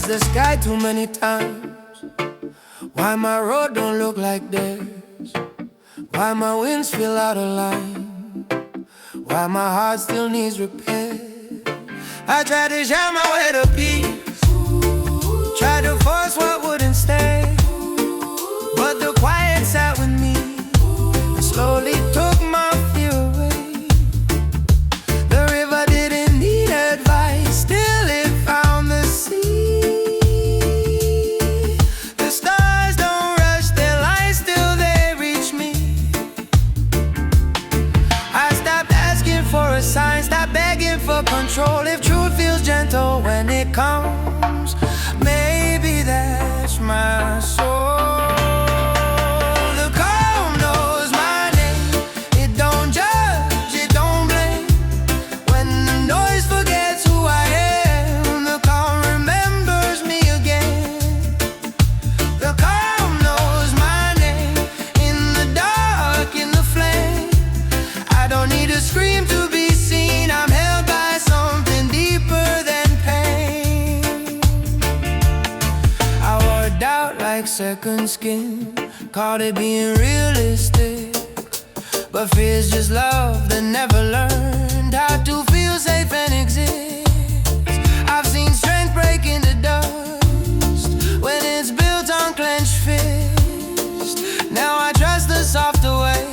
crossed the sky too many times. Why my road don't look like theirs? Why my winds feel out of line? Why my heart still needs repair? I tried to share my way to peace, tried to force what wouldn't stay, but the quiet sat with me and slowly took my fear away. The river didn't need advice, still it found the sea. The stars don't rush their lights till they reach me. I stopped asking for a sign, stopped begging for control. If truth feels gentle when it comes, maybe that's my soul. Second skin, caught it being realistic, but fear's just love that never learned how to feel safe and exist. I've seen strength break into dust when it's built on clenched fist. Now I trust the softer way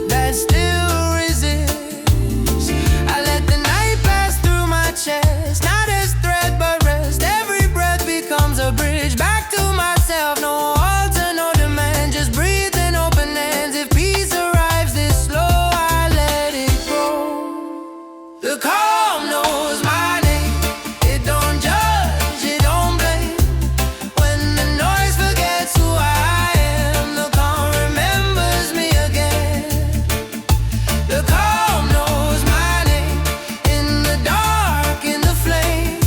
that still resists. I let the night pass through my chest, not as threat but rest. Every breath becomes a bridge back to myself. No altar, no demand, just breathe in open hands. If peace arrives this slow, I let it grow. The calm knows my name, it don't judge, it don't blame. When the noise forgets who I am, the calm remembers me again. The calm knows my name, in the dark, in the flame.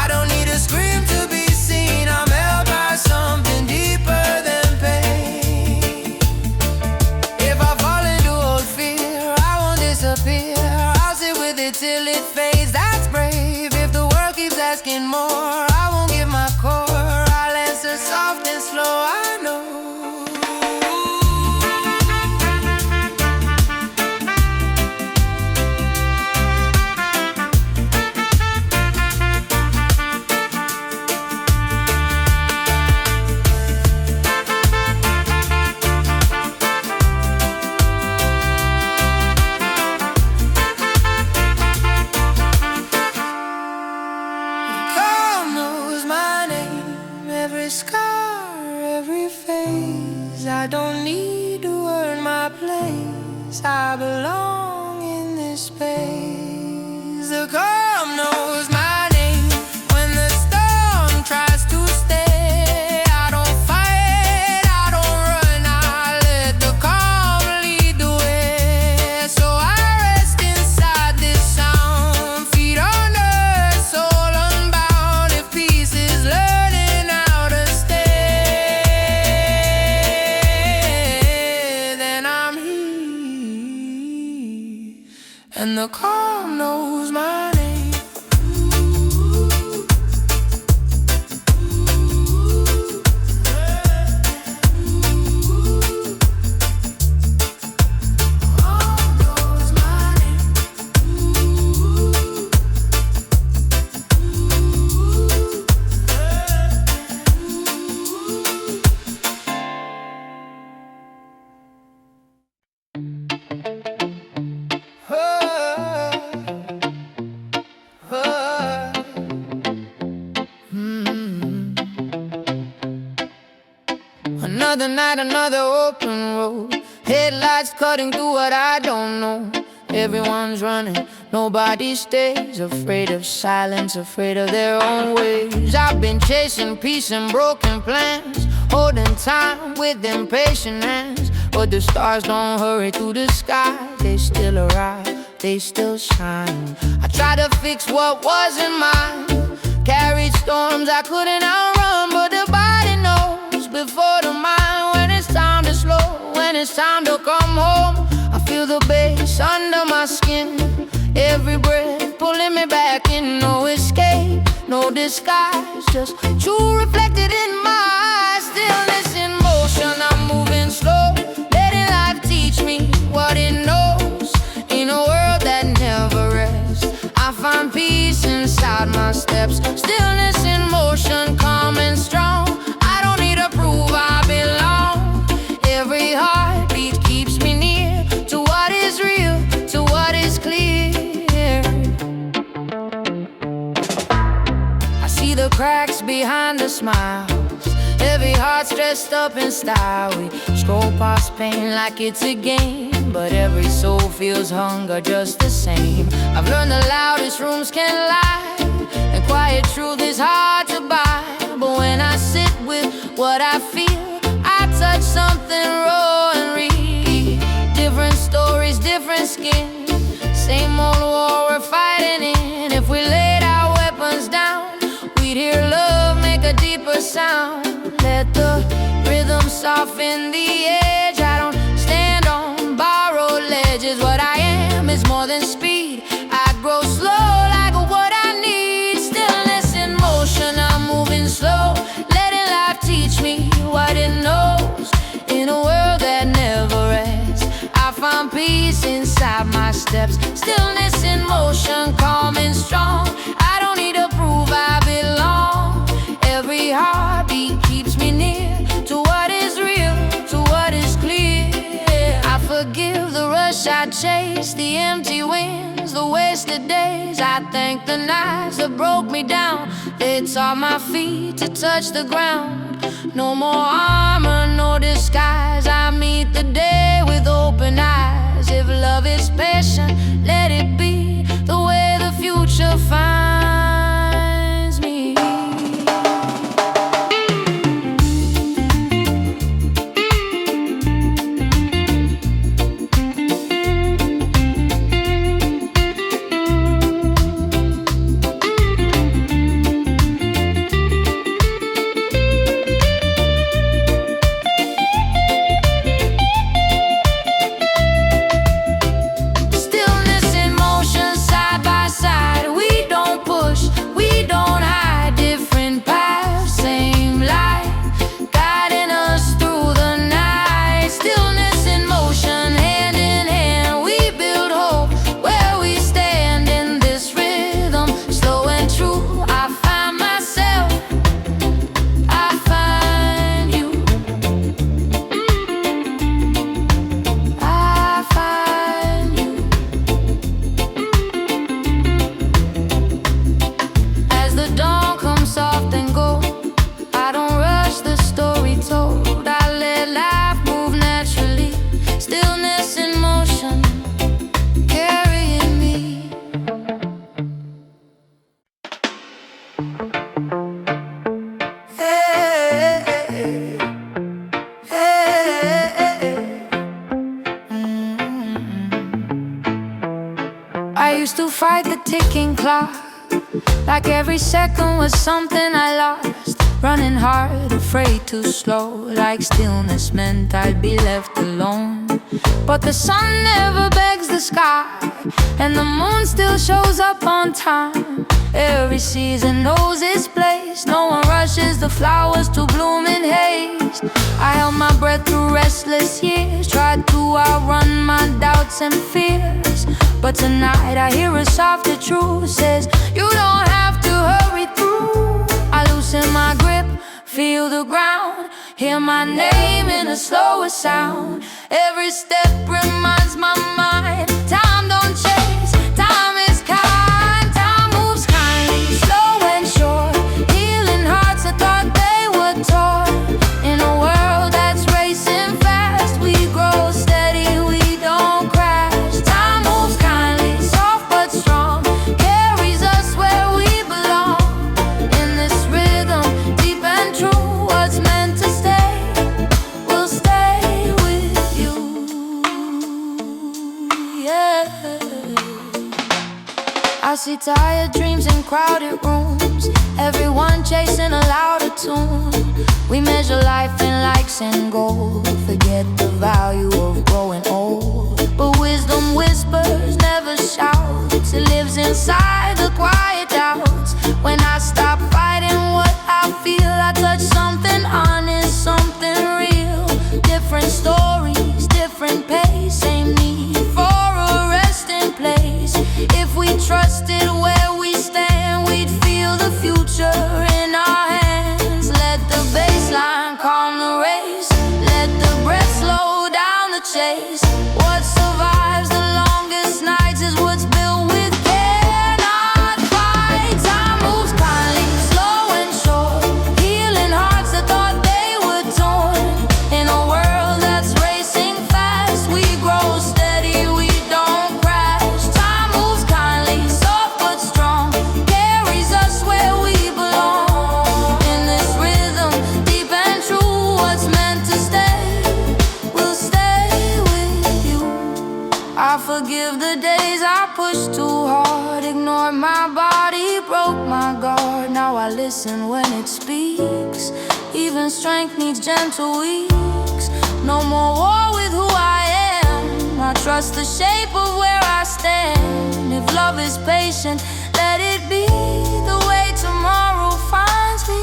I don't need a scream to be seen, I'm held by something deeper than pain. If I fall into old fear, I won't disappear. I'll sit with it till it fades, that's brave. If the world keeps asking more, I won't give my core. I'll answer soft and slow, I know. Calm knows my name, every scar, every phase. I don't need to earn my place, I belong in this space. The calm knows my name, when the storm tries to stay. I don't fight, I don't run, I let the calm lead the way. So I rest inside this sound, feet on earth, soul unbound. If peace is learning how to stay, then I'm here, and the calm knows my name. Calm knows my name. Another night, another open road, headlights cutting through what I don't know. Everyone's running, nobody stays. Afraid of silence, afraid of their own ways. I've been chasing peace and broken plans, holding time with impatient hands. But the stars don't hurry through the sky, they still arrive, they still shine. I tried to fix what wasn't mine, carried storms I couldn't outrun. But the body knows before the mind when it's time to slow, when it's time to come home. I feel the bass under my skin, every breath pulling me back in. No escape, no disguise, just true reflected in my eyes. Stillness in motion, I'm moving slow, letting life teach me what it knows. In a world that never rests, I find peace inside my steps. Stillness in motion, calm and strong. I don't need to prove I belong. Every heartbeat keeps me near to what is real, to what is clear. I see the cracks behind the smiles, every heart's dressed up in style. We scroll past pain like it's a game, but every soul feels hunger just the same. I've learned the loudest rooms can lie, and quiet truth is hard to buy. But when I sit with what I feel, I touch something raw and real. Different stories, different skin, same old war we're fighting in. If we laid our weapons down, we'd hear love make a deeper sound. Let the rhythm soften the edge. I don't stand on borrowed ledges. What I am is more than speed. I grow slow like what I need. Stillness in motion, I'm moving slow, letting life teach me what it knows. In a world that never rests, I find peace inside my steps. Stillness in motion, calm and strong. I don't need to prove I belong. Every heartbeat keeps me near to what is real, to what is clear. I forgive the rush I chase, the empty wins, the wasted days. I thank the nights that broke me down. They taught my feet to touch the ground. No more armor, no disguise. I meet the day with open eyes. If love is patient, let it be the way the future finds me. I used to fight the ticking clock, like every second was something I lost. Running hard, afraid to slow, like stillness meant I'd be left alone. But the sun never begs the sky, and the moon still shows up on time. Every season knows its place, no one rushes the flowers to bloom in haste. I held my breath through restless years, tried to outrun my doubts and fears. But tonight I hear a softer truth, says you don't have to hurry through. I loosen my grip, feel the ground, hear my name in a slower sound. Every step reminds my mind, time don't chase, time is kind. Time moves kindly, slow and sure, healing hearts that thought they were torn. In a world that's racing fast, we grow steady, we don't crash. Time moves kindly, soft but strong, carries us where we belong. In this rhythm, deep and true, what's meant to stay will stay with you. Yeah. I see tired dreams in crowded rooms, everyone chasing a louder tune. We measure life in likes and gold, forget the value of growing old. But wisdom whispers, never shouts, it lives inside the quiet doubts. When I stop I listen when it speaks. Even strength needs gentle weeks. No more war with who I am. I trust the shape of where I stand. If love is patient, let it be the way tomorrow finds me.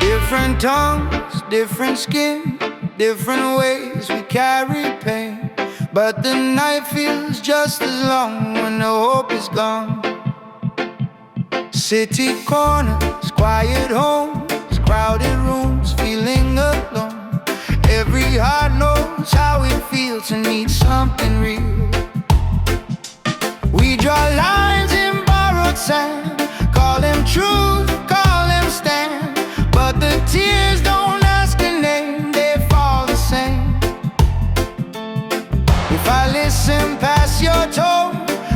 Different tongues, different skin, different ways we carry pain. But the night feels just as long when the hope is gone. City corners, quiet homes, crowded rooms, feeling alone. Every heart knows how it feels to need something real. We draw lines in borrowed sand, call them truth, call them stand. But the tears don't ask a name, they fall the same. If I listen past your tone,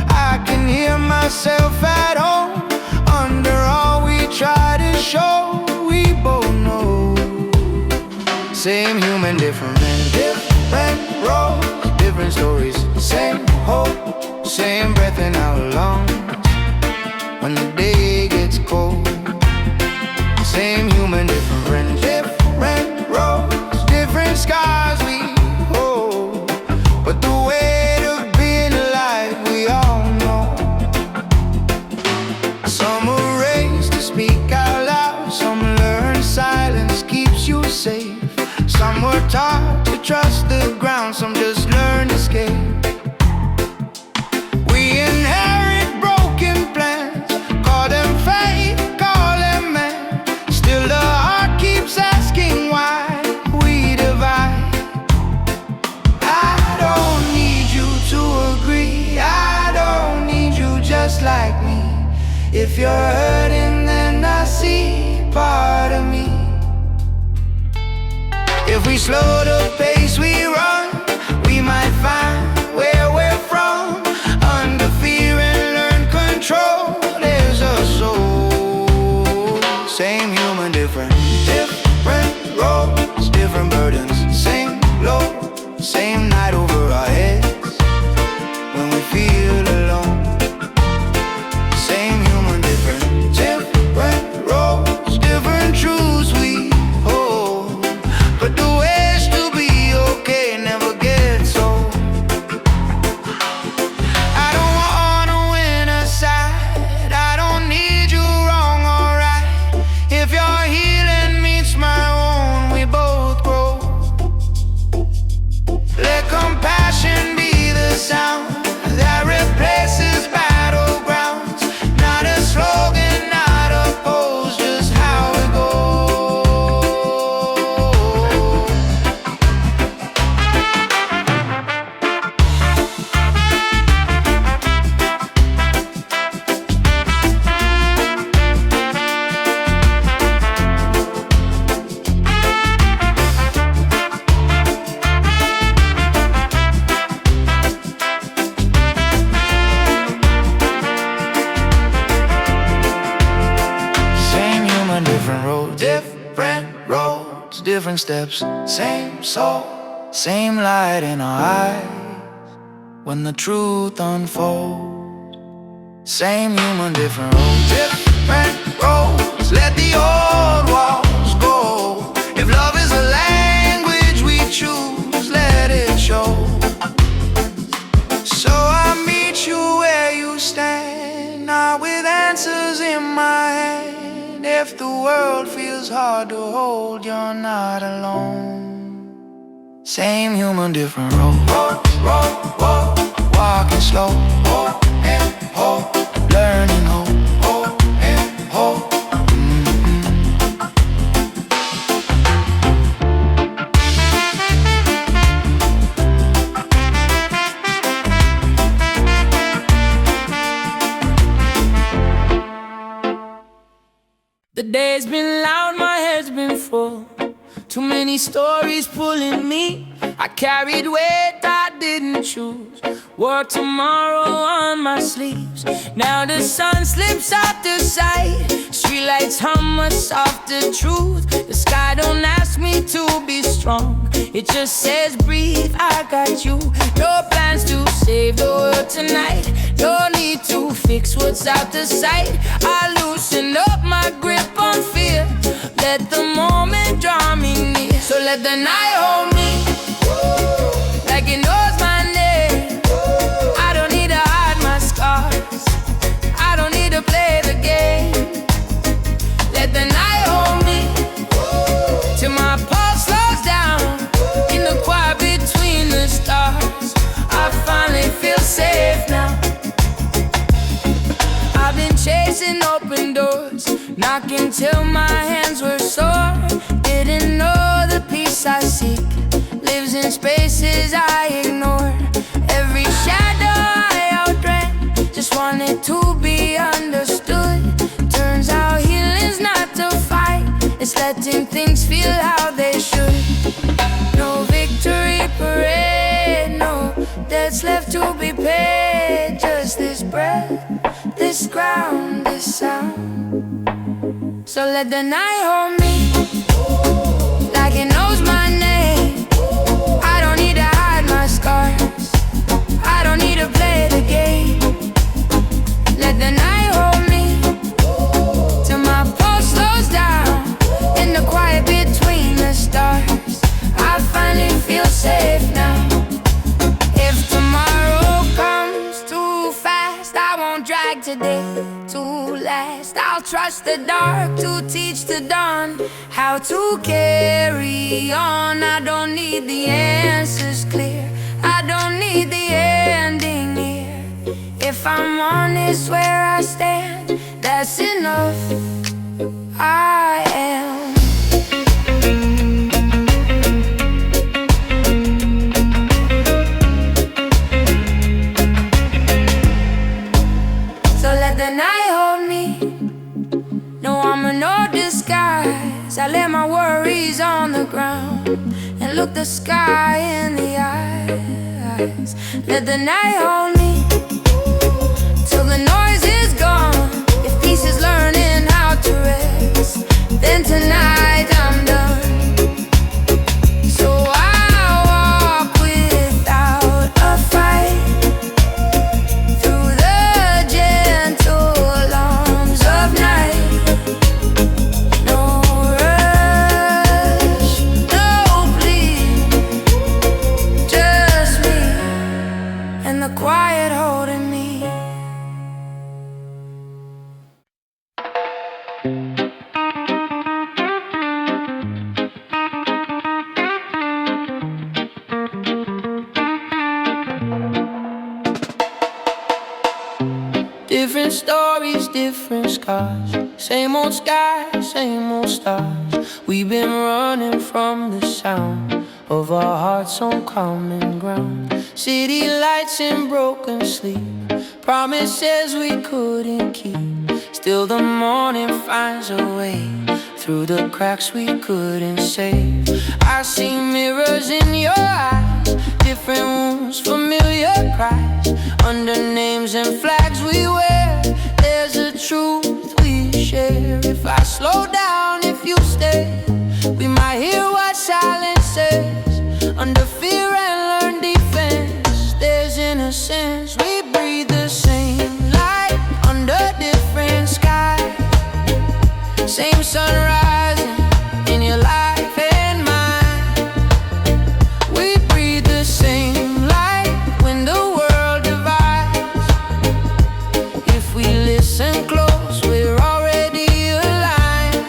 I can hear myself at home. Under all we try to show, we both know. Same human, different men, different roles, different stories, same hope, same breath in our lungs. When the day gets cold, same human, different, different roads, different scars we hold. But the weight of being alive, we all know. Some are raised to speak out loud, some learn silence keeps you safe. Some were taught to trust the ground, some just learn to escape. We inherit broken plans, call them fate, call them man. Still the heart keeps asking why we divide. I don't need you to agree, I don't need you just like me. If you're hurting, then I see part of me. If we slow the pace we run, we might find where we're from. Under fear and learn control, there's a soul. Same human, different, different roads, different burdens. Same load, same night over our heads when we feel alone. Same human, different, different roads, different truths we hold. But the ways to be okay different steps. Same soul, same light in our eyes when the truth unfolds. Same human, different roads. Different roads, let the old walls go. If love is a language we choose, let it show. So I meet you where you stand, not with answers in my hand. If the world feels hard to hold, you're not alone. Same human, different road. Walking slow, and hope, learning hope, and hope. The day's been loud, my head's been full. Too many stories pulling me. I carried weight I didn't choose. Work tomorrow on my sleeves. Now the sun slips out the sight. Streetlights hum a softer truth. The sky don't ask me to be strong. It just says breathe, I got you. No plans to save the world tonight. No need to fix what's out of sight. I loosen up my grip on fear. Let the moment draw me near. So let the night hold me like it knows my name. I don't need to hide my scars. I don't need to play the game. Let the night hold me till my pulse slows down in the quiet between the stars. I finally feel safe now. I've been chasing open doors, knocking till my hands were sore. Didn't know the peace I seek lives in spaces I ignore. Every shadow I outran, just wanted to be understood. Turns out healing's not to fight, it's letting things feel how they should. No victory parade, no debts left to be paid. Just this breath, this ground, this sound. So let the night hold me like it knows my name. I don't need to hide my scars. I don't need to play the game. Let the night hold me till my pulse slows down in the quiet between the stars. I finally feel safe now. If tomorrow comes too fast, I won't drag today to last. I'll trust the dark to teach the dawn how to carry on. I don't need the answers clear, I don't need the ending here. If I'm honest where I stand, that's enough. I am. So let the night hold me. No, I'm in no disguise. I lay my worries on the ground and look the sky in the eyes. Let the night hold me till the noise is gone. If peace is learning how to rest, then tonight I'm done. So I walk without a fight through the gentle arms of night. No rush, no plea, just me and the quiet holding me. Different stories, different scars. Same old sky, same old stars. We've been running from the sound of our hearts on common ground. City lights in broken sleep, promises we couldn't keep. Still the morning finds a way through the cracks we couldn't save. I see mirrors in your eyes, different wounds, familiar cries. Under names and flags we wear, there's a truth we share. If I slow down, if you stay, we might hear what's silences under fear and learn defense. There's innocence. We breathe the same light under different skies. Same sun rising in your life and mine. We breathe the same light when the world divides. If we listen close, we're already aligned.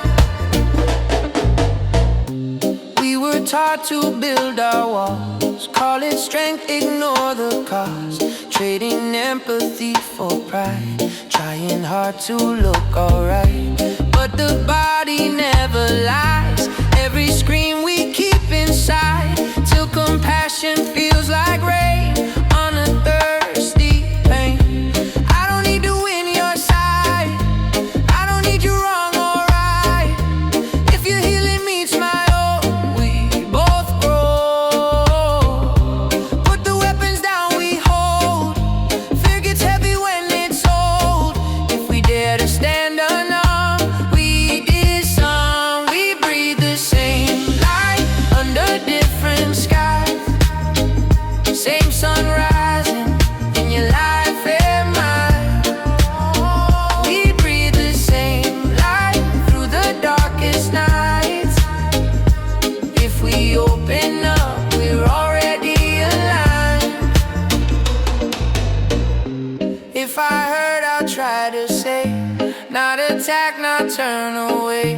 We were taught to build our walls, call it strength, ignore the cost. Trading empathy for pride, trying hard to look alright, but the body never lies. Every scream we keep inside, till compassion feels like rain on a thirsty pain. I don't need to win your side, I don't need you wrong or right. If your healing meets my own, we both grow. Put the weapons down we hold, fear gets heavy when it's old. If we dare to stand unarmed, we disarm. We breathe the same light under different skies. Same sun rising in your life and mine. We breathe the same light through the darkest nights. If we open up, we're already aligned. If I hurt, I'll try to say, not attack, not turn away.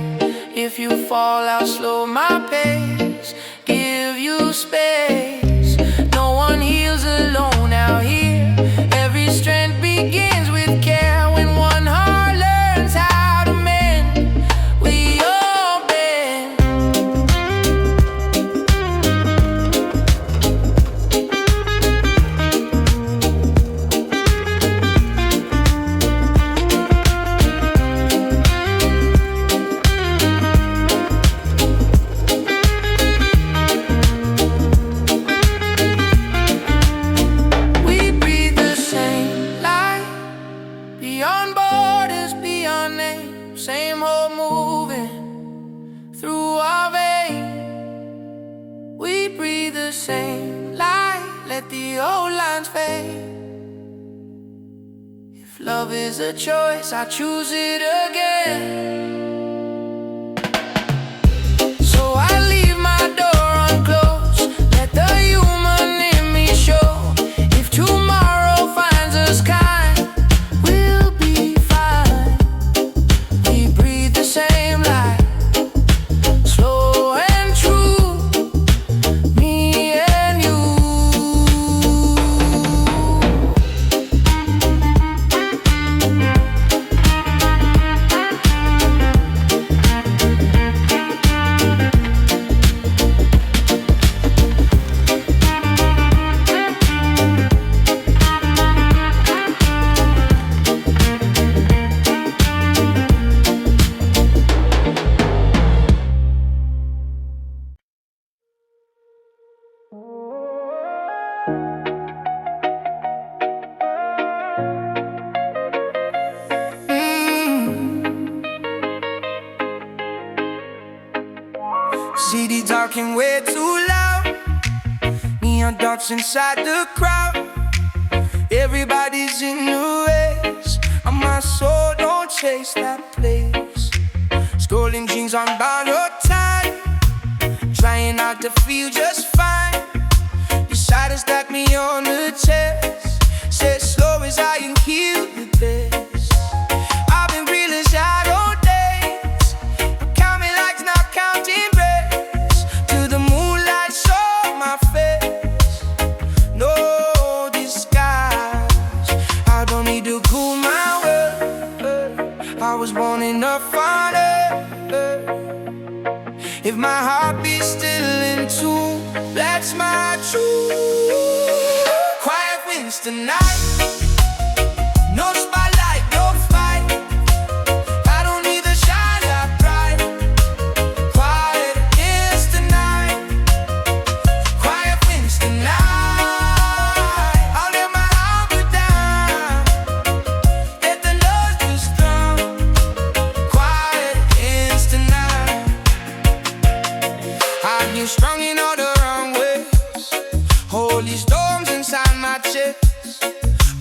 If you fall, I'll slow my pace, give you space. No one heals alone out here. Every strength begins with care. When one heart learns how to mend, we all bend. We breathe the same light, beyond borders, beyond names. Same hope moving through our veins. We breathe the same light, let the old lines fade. If love is a choice, I choose it again. So I leave my door unclosed, let the human in me show. If tomorrow finds us kind, we'll be fine. We breathe the same light, slow and true, me and you. City talking way too loud, neon dots inside the crowd. Everybody's in the race, and my soul don't chase that place. Scrolling jeans on borrowed time, trying not to feel just fine. Decide to stack me on the chest, say slow as I can heal the best. I've been reeling shadow days, but counting likes not counting breaks. To the moonlight show my face, no disguise. I don't need to cool my world, I was born in a fire. If my heart beats still in tune, that's my truth. Quiet wins tonight, no spotlight, no fight. I don't need the shine that bright. Quiet is tonight, quiet wins tonight. I'll let my heart go down, let the love just drown. Quiet is tonight. I hear Holy storms inside my chest,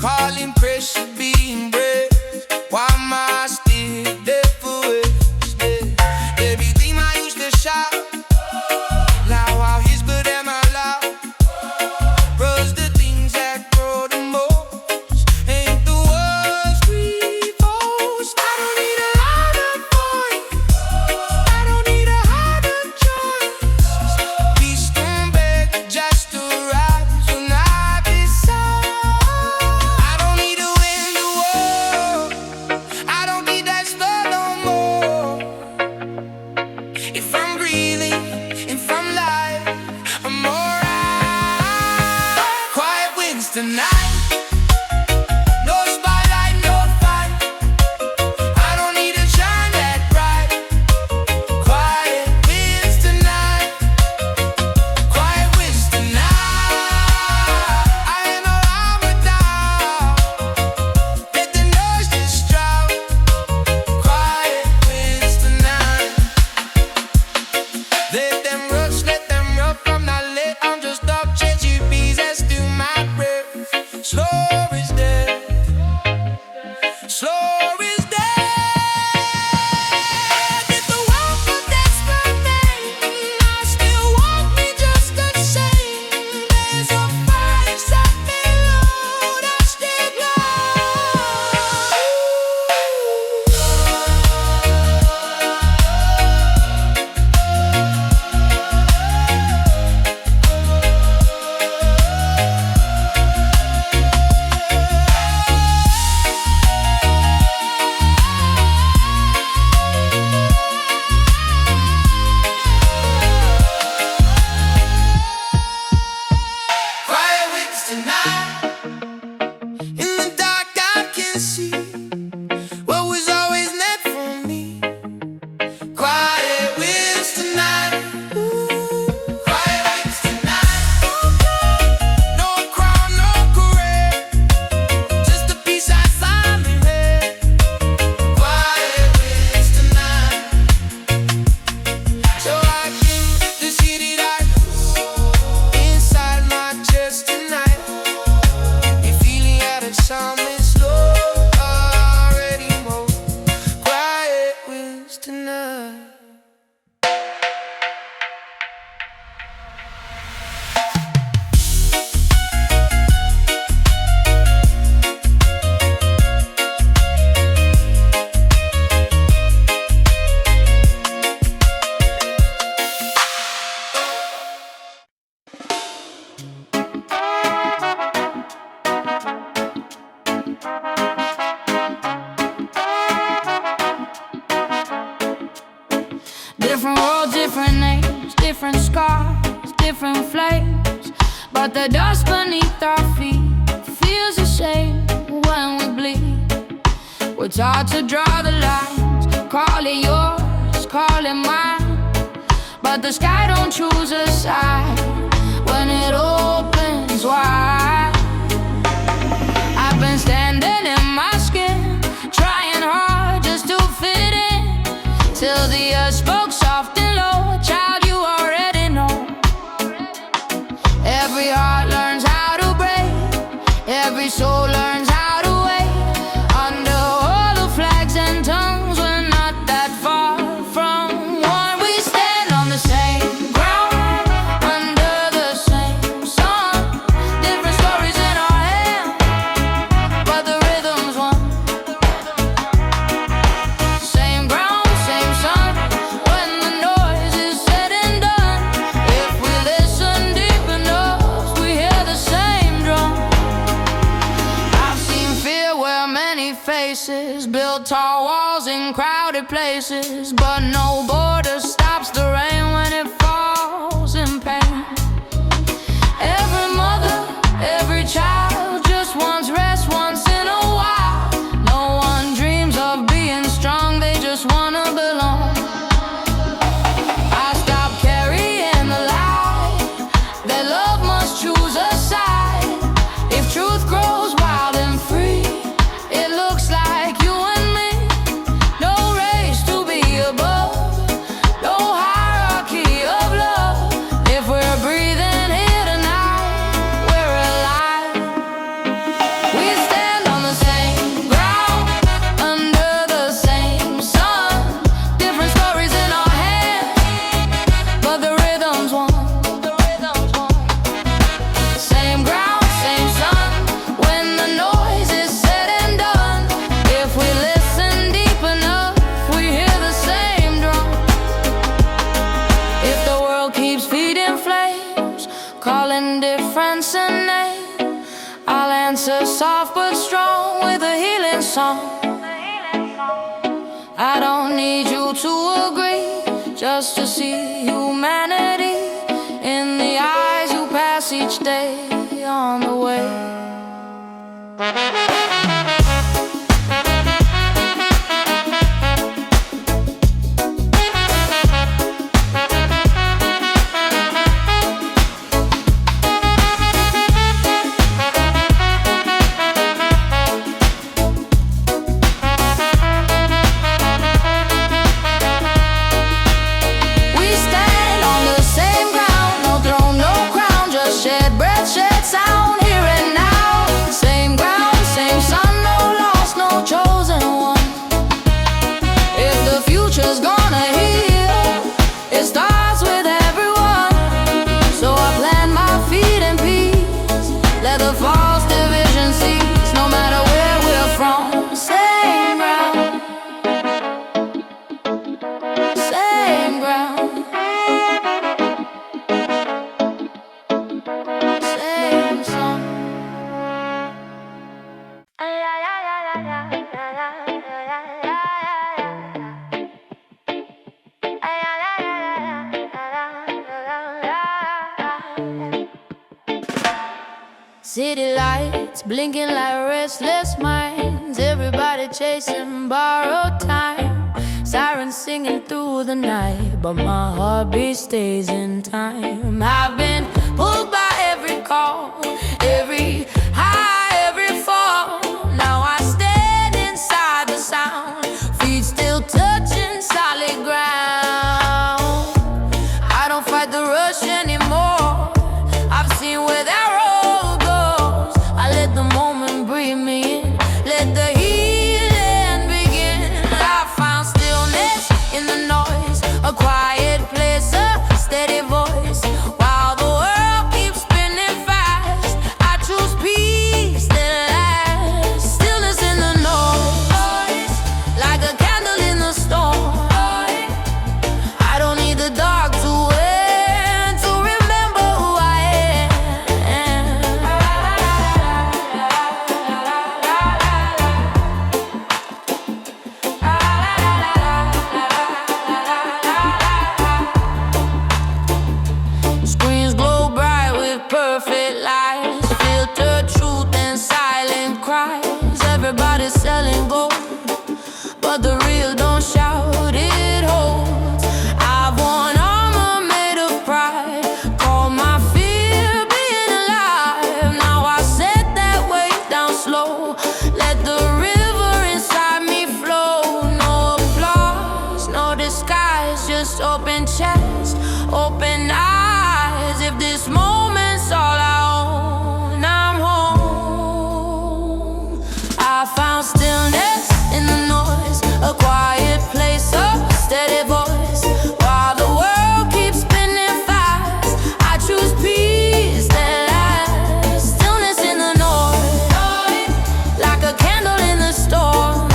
calling pressure being bred. Why am I still there for it? Everything I used to shout, now I whisper them out loud. 'Cause the things that grow the most ain't the ones we boast. I don't need a louder voice, I don't need a harder choice. Peace don't beg just to rise when I decide. I don't need to win the war, I don't need that spell no more. If I'm breathing, if I'm live, I'm alright. Quiet wins tonight, no spotlight, no fight. I don't need to shine that bright. Quiet wins tonight, quiet wins tonight. I ain't no armor down, let the noise just drown. Quiet wins tonight. Let them rush, let them rough, I'm not late, I'm just up, changing beats, that's still my breath. Slow is dead, slow is dead. Did the world for desperate men, I still want me just the same. There's a fire set me low, that's still quiet wins tonight. In the dark I can see what was always meant for me. Quiet wins tonight, quiet wins tonight. No crown, no career, just a piece I signed and read. Quiet wins tonight, so I can the city light inside my chest tonight. You feeling out of time is slow, already more. Quiet wins tonight. Different world, different names, different scars, different flames. But the dust beneath our feet feels the same when we bleed. We're taught to draw the lines, call it yours, call it mine. But the sky don't choose a side when it opens wide. I've been standing in my skin, trying hard just to fit in, till the earth spoke soft and low. Child, you already know. Every heart learns how to break, every soul learns how to wait. Under all the flags and tongues, we're not that far from one. We stand on the same ground, under the same sun. Different stories in our hands, but the rhythm's one. Same ground, same sun, when the noise is said and done. If we listen deep enough, we hear the same drum. I've seen fear wear many faces, built tall walls in crowded places, but no border stops the rain when it falls in pain. Every mother, every child just wants rest once in a while. No one dreams of being strong, they just wanna belong. I stopped carrying the lie that love must choose a side. If truth grows wild and free, it looks like you and me. No race to be above, name. I'll answer soft but strong with a healing song. I don't need you to agree, just to see humanity in the eyes you pass each day on the way. City lights blinking like restless minds, everybody chasing borrowed time. Sirens singing through the night, but my heartbeat stays in time. I've been pulled by every call, every high, every fall. Now I stand inside the sound, feet still touching solid ground. I don't fight the rush anymore, I've seen where that road goes. I let the moment breathe me in, let the healing begin. I found stillness in the noise, a quiet place, a steady voice. While the world keeps spinning fast, I choose peace that lasts. Stillness in the noise, like a candle in the storm. I don't need the dark to end to remember who I am. Screens glow bright with perfect lights, filtered truth and silent cries. Everybody's selling gold, but the real don't shout, it holds. I've worn armor made of pride, call my fear being alive. Now I set that weight down slow, let the river inside me flow. No applause, no disguise, just open chest, open eyes. If this moment's all I own, I'm home. I found stillness in the noise, a quiet place, a steady voice. While the world keeps spinning fast, I choose peace that lasts. Stillness in the noise, like a candle in the storm.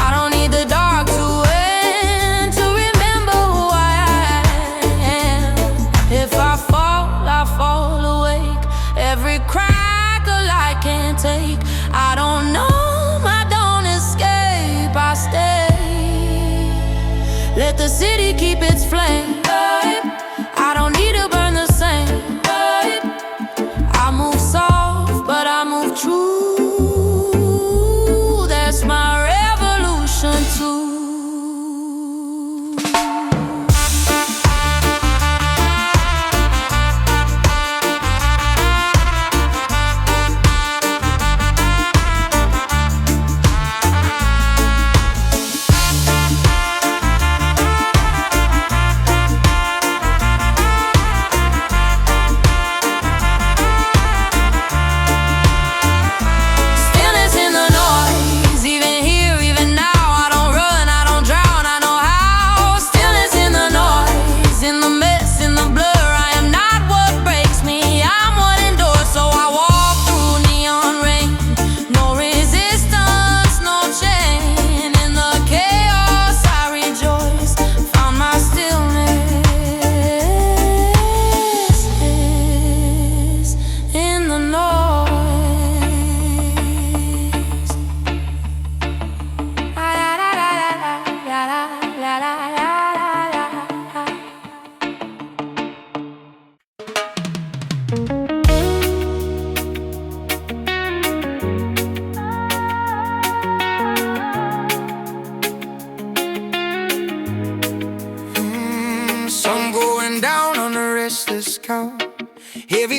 I don't need the dark to end to remember who I am. If I fall awake. Every crack a light can take. I don't know, I don't escape, I stay. Let the city keep its flame. I don't need to burn the same. I move soft, but I move true. That's my revolution too.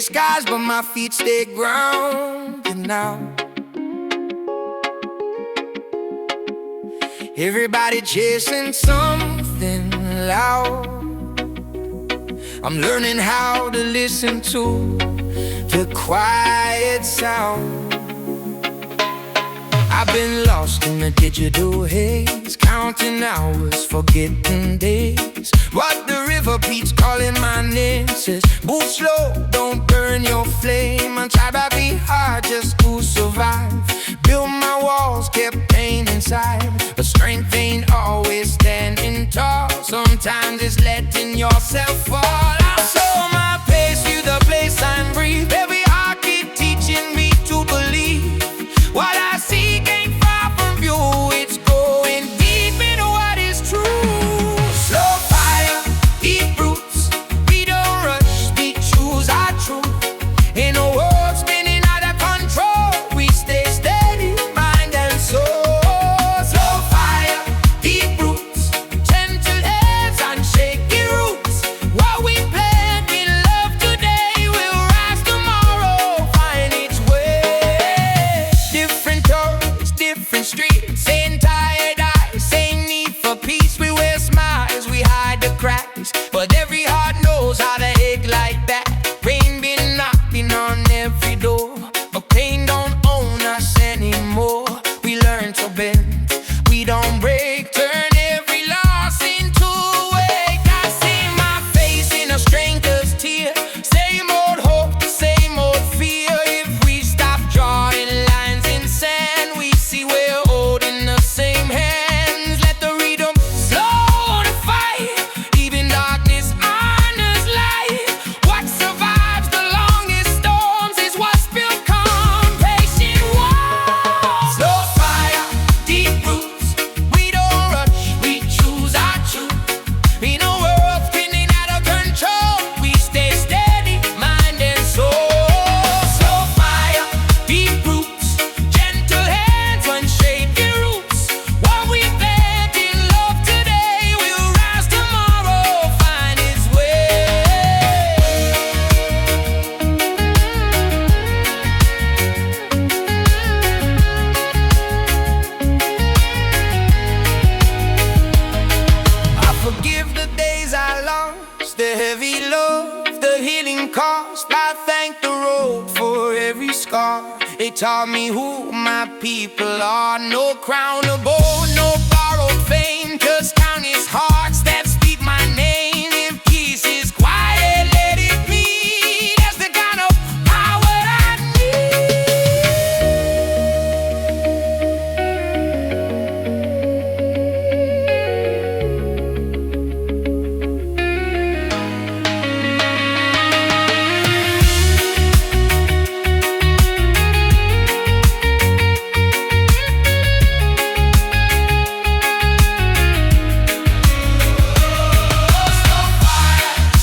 gray skies, but my feet stay grounded now. Everybody chasing something loud. I'm learning how to listen to the quiet sound. I've been lost in the digital haze, counting hours, forgetting days. What the river beats calling my name says, move slow, don't burn your flame. I try to be hard just to survive. Build my walls, kept pain inside, but strength ain't always standing tall. Sometimes it's letting yourself fall. I slow my pace through the place I breathe. Every heartbeat teaching me to believe. What I seek ain't far from you. It's going deep into what is true. Slow fire, deep roots. We don't rush, we choose our truth. In a world spinning out of control, we stay steady, mind and soul. Slow fire, deep roots. Gentle hands and shaky roots. What we plant in love today will rise tomorrow, find its way. Different doors, different streets. Same tired eyes, same need for peace. We wear smiles, we hide the cracks, but every heart knows how to ache like that. Rain been knocking on every door, but pain don't own us anymore. We learn to bend, we don't break. Turn every loss into a wake. I see my face in a stranger's tear. Same old hope, same old fear. If we stop drawing lines in sand, we see we're holding the same hands. Let the rhythm slow the fight. Even darkness honors light. What survives the longest storms is what's become patient walls. Slow fire, deep roots. We don't rush, we choose our truth. In a world spinning out of control, we stay steady, mind and soul. Slow fire, deep roots. Gentle hands, unshaky roots. What we plant in love today will rise tomorrow, find its way. I forgive the days I lost, the heavy love, the healing cost. I thank the road for every scar. It taught me who my people are. No crown or bow, no borrowed fame. Just countless hearts that speak my name. If peace is quiet, let it be. That's the kind of power I need.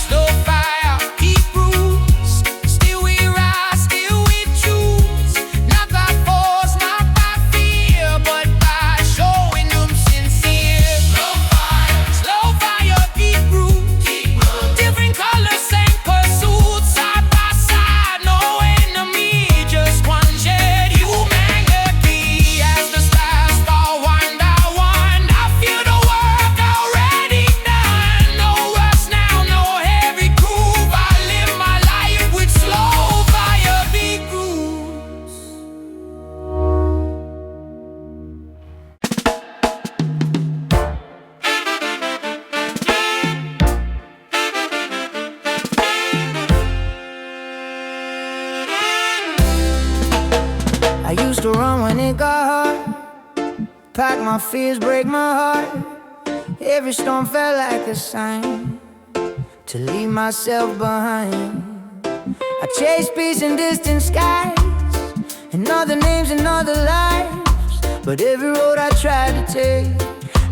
Slow fire, deep roots. Still we rise, still we choose. Not by force, not by fear, but by showing them sincere. Slow fire, deep roots. Different colors, same pursuit. Side by side, no enemy, just one shared humanity. As the stars fall one by one, I feel the work already done. No rush now, no heavy groove. I live my life with slow fire, deep roots. I used to run when it got hard, pack my fears, break my heart. Every storm felt like a sign to leave myself behind. I chased peace in distant skies, and other names and other lives. But every road I tried to take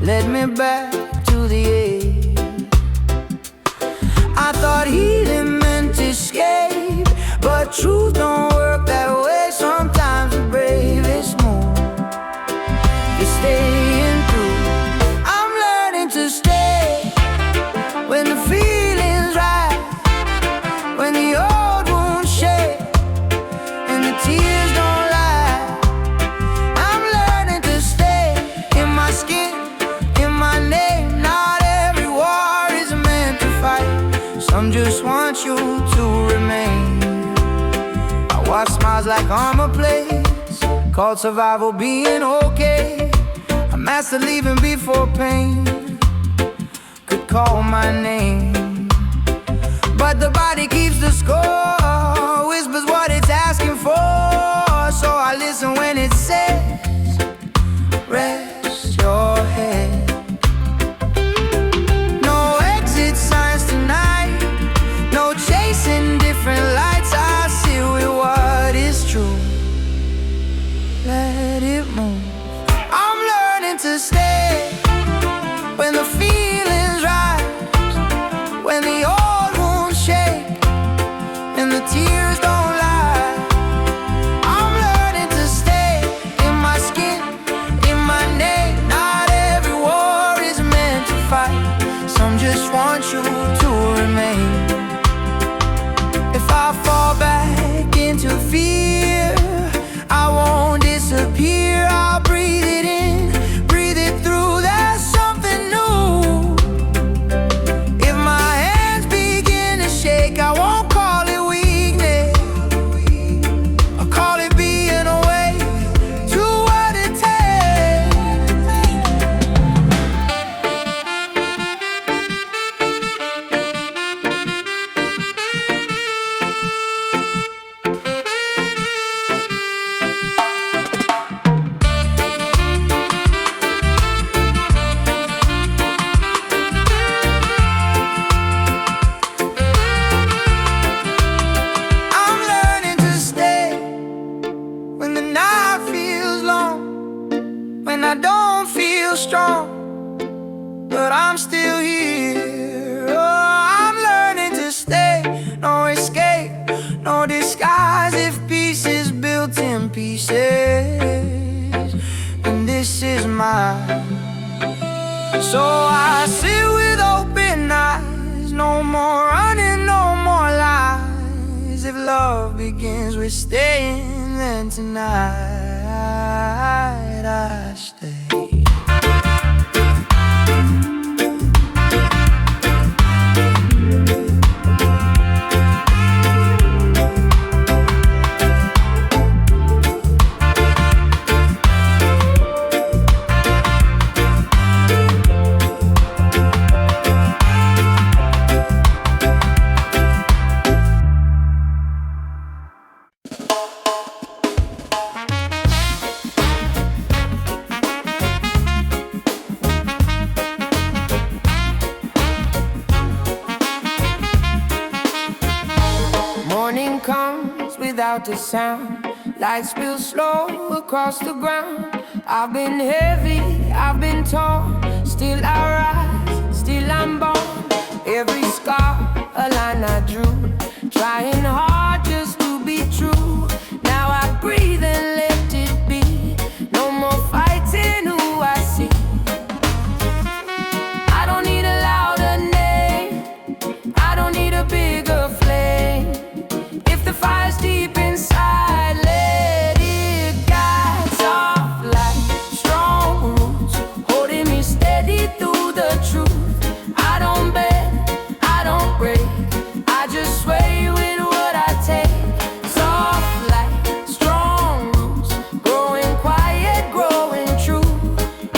led me back to the edge. I thought healing meant escape, but truth don't work that way. Sometimes the bravest move is staying through. I'm learning to stay when the feeling's right, when the old wounds Our smiles like armor plates, called survival being okay. A master leaving before pain could call my name, but the body keeps the score, whispers what it's asking for. So I listen when it says, rest your head. No exit signs tonight, no chasing different lights. I sit with what is true, let it move. I'm learning to stay when the feelings rise, when the old wounds shake and the tears don't lie. I'm learning to stay in my skin, in my name. Not every war is meant to fight, some just want you to remain. If I fall back into fear, I won't disappear. I'll breathe it in, breathe it through. There's something new. If my hands begin to shake, I won't call it weakness, I'll call it being awake to what it takes. I'm learning to stay when the night feels long, when I don't feel strong, but I'm still here. Oh, I'm learning to stay, no escape, no disguise. If peace is built in pieces, then this is mine. So I sit with open eyes, no more running, no more lies. If love begins with staying, then tonight I stay. Morning comes without a sound, light spills slow across the ground. I've been heavy, I've been torn, still I rise, still I'm born. Every scar, a line I drew, trying hard just to be true. Now I breathe and let it be, no more fighting who I see. I don't need a louder name, I don't need a bigger flame. If the fire's deep inside, let it guide. Soft like strong roots, holding me steady through the truth. I don't bend, I don't break, I just sway with what I take. Soft like strong roots, growing quiet, growing true.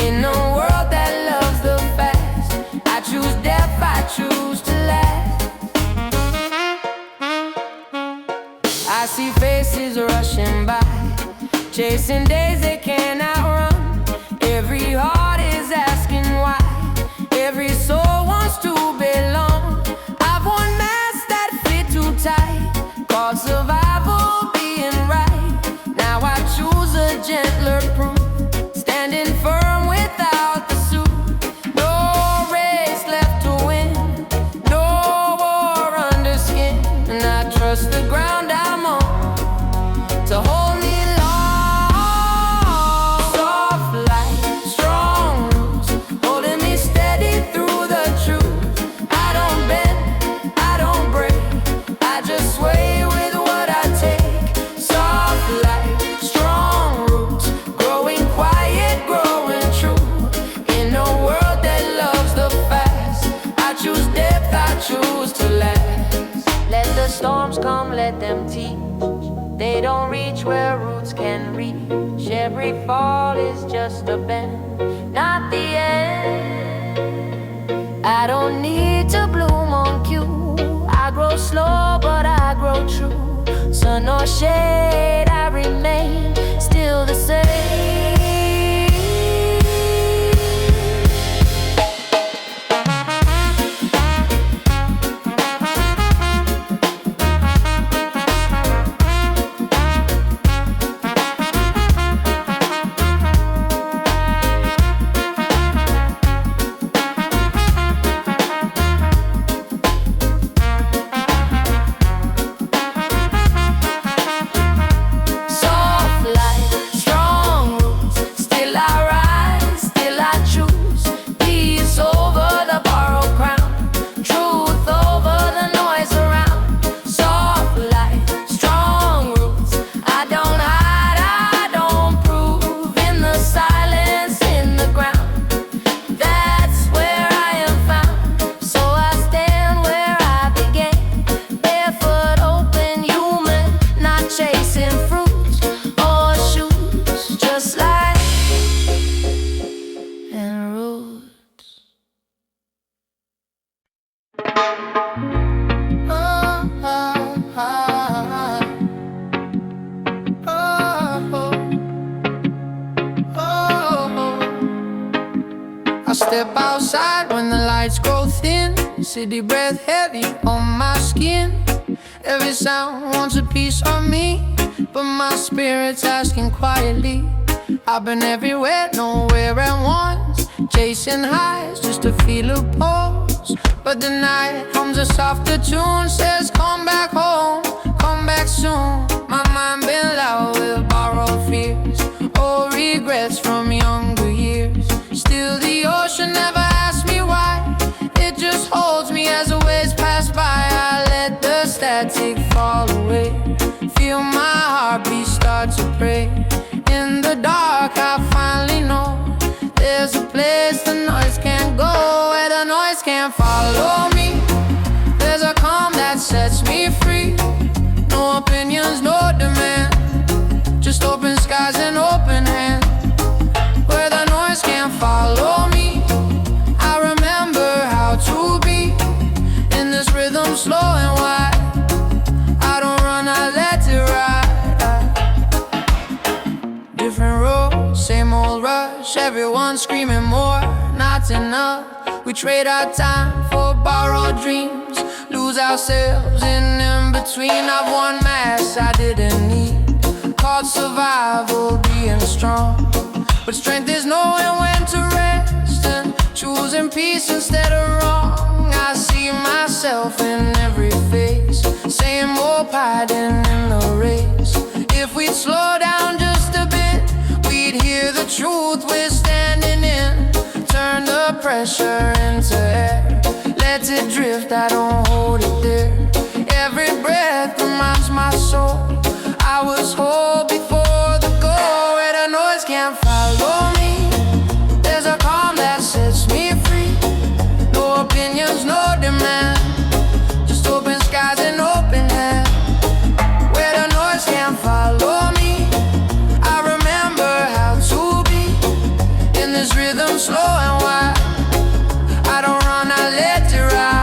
In a world that loves the fast, I choose depth, I choose to last. I see faces rushing by, chasing days they cannot run. Every heart is asking why, every soul wants to belong. I've worn masks that fit too tight, called survival being right. Now I choose a gentler proof, standing firm without the suit. No race left to win, no war under skin. And I trust the ground I'm on to hold me long. Soft light, strong roots, holding me steady through the They don't reach where roots can reach. Every fall is just a bend, not the end. I don't need to bloom on cue. I grow slow, but I grow true. Sun or shade, I remain still the same. Step outside when the lights grow thin. City breath heavy on my skin. Every sound wants a piece of me, but my spirit's asking quietly. I've been everywhere, nowhere at once, chasing highs just to feel a pulse. But the night hums a softer tune, says come back home, come back soon. My mind been loud with borrowed fears, or regrets from younger years. Still the ocean never asked me why. It just holds me as the waves pass by. I let the static fall away, feel my heartbeat start to pray. In the dark I finally know there's a place the noise can't go, where the noise can't follow me. There's a calm that sets me free. No opinions, no demand, just open skies and open hands. Where the noise can't follow me, I remember how to be in this rhythm, slow and wide. I don't run, I let it ride. Different roads, same old rush. Everyone screaming more, not enough. We trade our time for borrowed dreams, lose ourselves in between. I've one mass I didn't need, called survival, being strong. But strength is knowing when to rest and choosing peace instead of wrong. I see myself in every face, same old hiding in the race. If we'd slow down just a bit, we'd hear the truth we're standing in. Turn the pressure into air, let it drift, I don't hold it there. Every breath reminds my soul I was whole before the goal, where the noise can't follow me. There's a calm that sets me free. No opinions, no demand, just open skies and open hands. Where the noise can't follow me, I remember how to be in this rhythm, slow and wide. I don't run, I let it ride.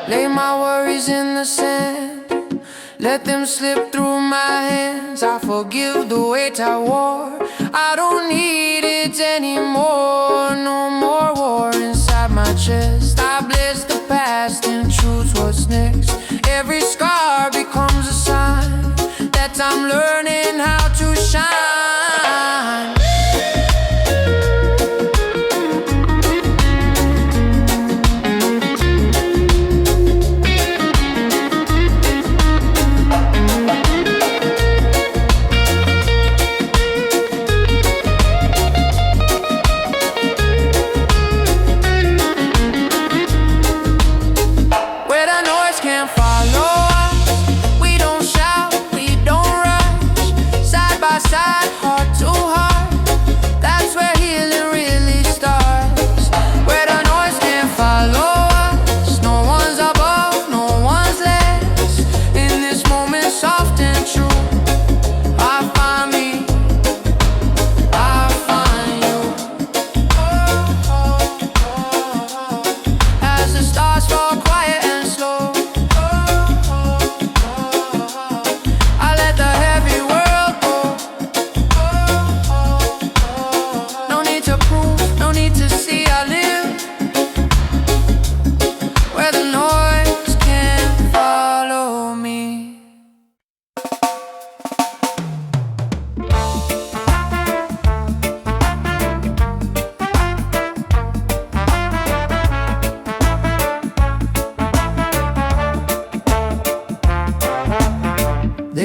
Lay my worries in the sand, let them slip through my hands. I forgive the weight I wore, I don't need it anymore. No more war inside my chest. I bless the past and choose what's next. Every scar becomes a sign that I'm learning how to shine. Can't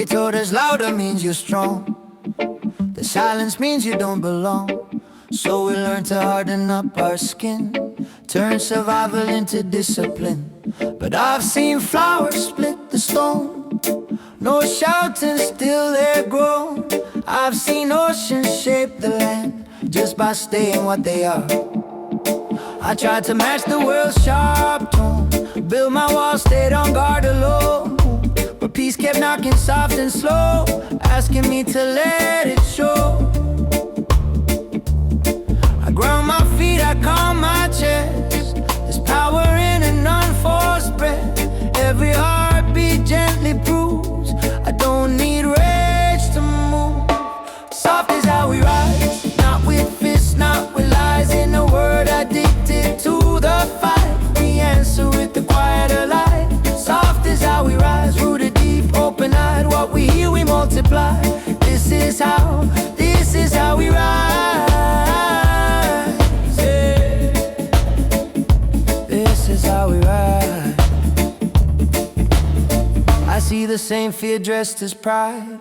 They told us louder means you're strong, the silence means you don't belong. So we learned to harden up our skin, turn survival into discipline. But I've seen flowers split the stone, no shouting, still they're grown. I've seen oceans shape the land just by staying what they are. I tried to match the world's sharp tone, build my wall, stayed on guard alone. But peace kept knocking soft and slow, asking me to let it show. I ground my feet, I calm my chest. There's power in an unforced breath. Every heartbeat gently proves I don't need rage to move. Soft is how we rise, not with fists, not with lies. In a word addicted to the fight, we answer with the quieter light. Soft is how we rise, rooted deep, open-eyed. What we hear we multiply. This is how we rise, yeah. This is how we rise. I see the same fear dressed as pride,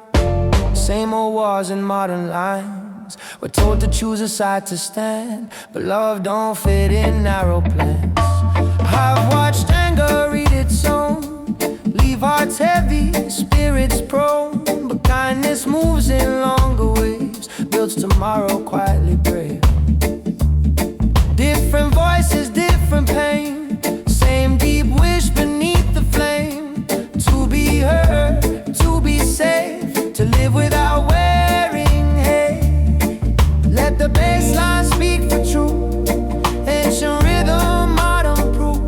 same old wars and modern lines. We're told to choose a side to stand, but love don't fit in narrow plans. I've watched anger read its own, leave hearts heavy, spirits prone. But kindness moves in longer waves, builds tomorrow quietly brave. Different voices, different pain, same deep wish beneath the flame. To be heard, to be safe, to live without wearing hate. Let the bassline speak for truth, ancient rhythm, modern proof.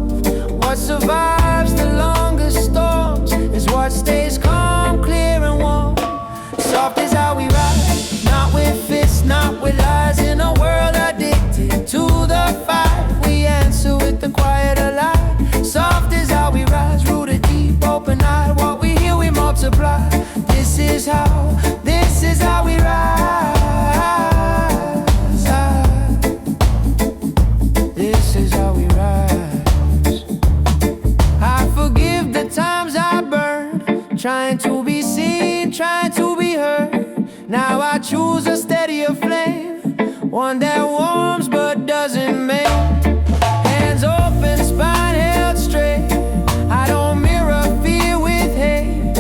What survives the longest storms is what stays calm, clear and warm. Soft is how we rise, not with fists, not with lies. In a world addicted to the fight, we answer with the quieter light. Soft is how we rise, rooted deep, open-eyed. What we hear we multiply. This is how we rise. This is how we rise. I forgive the times I burned, trying to be seen, trying to be heard. Now I choose a steadier flame, one that warms but doesn't make. Hands open, spine held straight. I don't mirror fear with hate.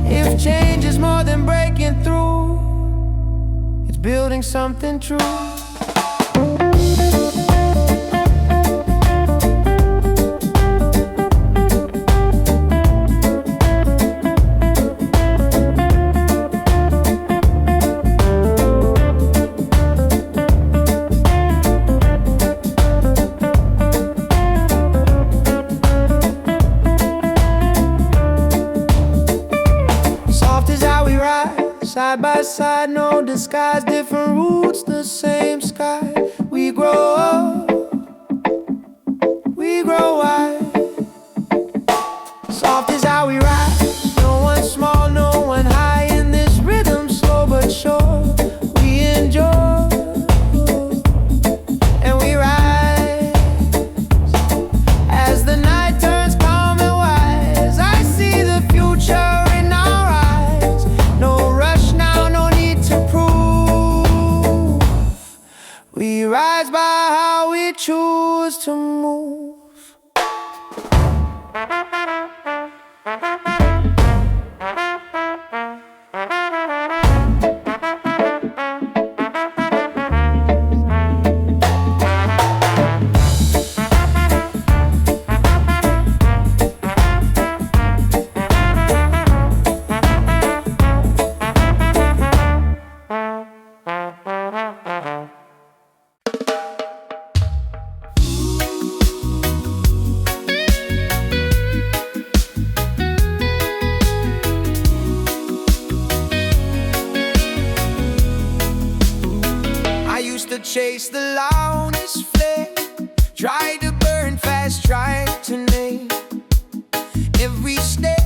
If change is more than breaking through, it's building something true. Side by side, no disguise, different roots, the same sky. We grow up, we grow wide. Soft is how we rise, no one small, no one high. In this rhythm, slow but sure, we enjoy and we rise. As the night turns calm and wise, I see the future. We rise by how we choose to move. Chase the loudest flame, try to burn fast, try to name every step,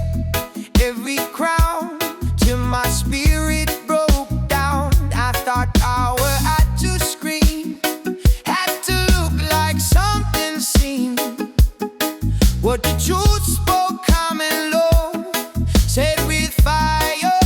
every crown, till my spirit broke down. I thought power had to scream, had to look like something seen. What the truth spoke calm and low, said with fire,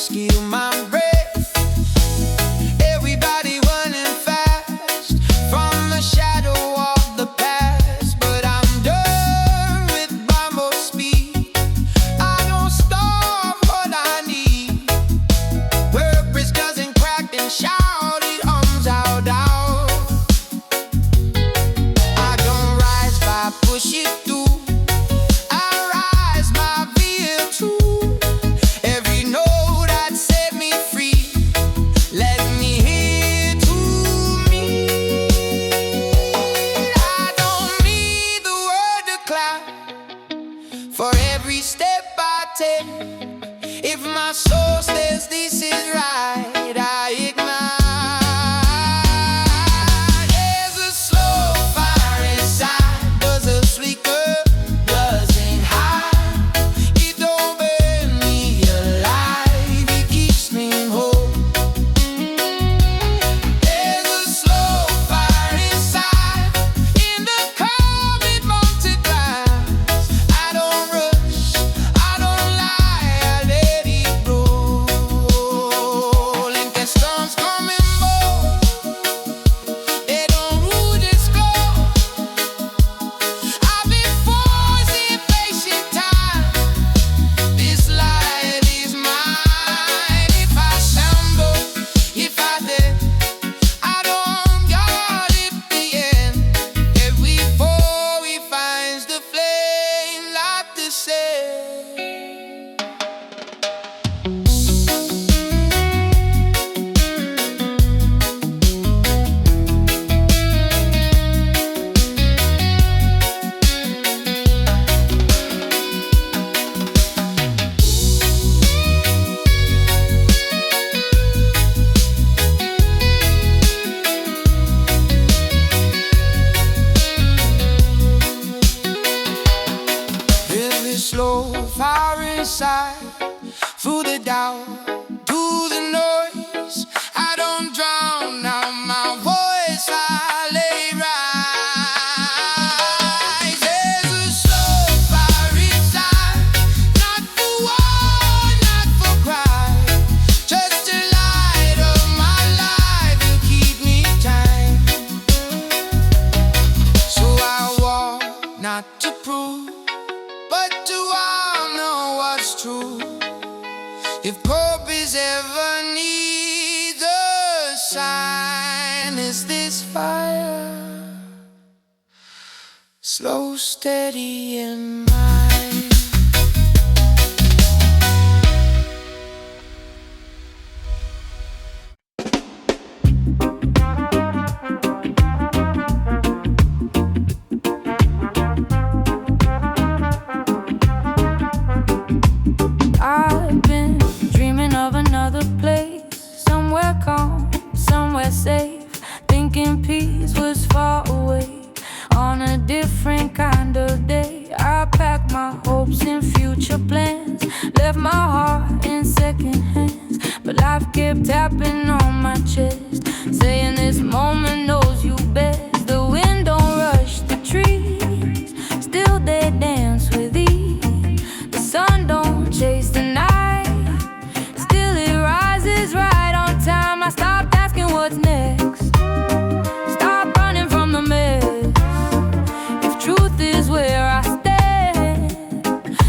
steal my breath. Everybody running fast from the shadow of the past, but I'm done with Bumble speed. I don't stop what I need. Purpose doesn't crack and shout, it hums out out. I don't rise by push it through. I rise by veer too. Every note that set me free, let me hear to me. I don't need the word to clap for every step I take. If my soul says this is right, I ignite. There's a slow fire inside, does a flicker, doesn't hide. It don't burn me alive, it keeps me whole. There's a slow fire inside, in the calm it multiplies. I don't rush, I don't lie, I let it roll. And the storms come and go, they don't rule this glow. I've been forced impatient time. This life is mine. If I stumble, if I did, I don't guard it the end. Every before he finds the flame, like to say. There's this slow fire inside, through the doubt, to the noise. I don't drown out my voice, I lay rise. There's a slow fire inside, not for war, not for pride, just to light up my life and keep me time. So I walk not to prove, but to all know what's true. If purpose ever needs a sign, it's this fire, slow, steady in mine. I've been dreaming of another place, somewhere calm, somewhere safe. Thinking peace was far away, on a different kind of day. I packed my hopes and future plans, left my heart in second hands. But life kept tapping on my chest, saying this moment knows you best. The wind don't rush the trees, still they dance with ease. The sun don't chase the night, still it rises right on time. I stopped asking what's next, stop running from the mess. If truth is where I stand,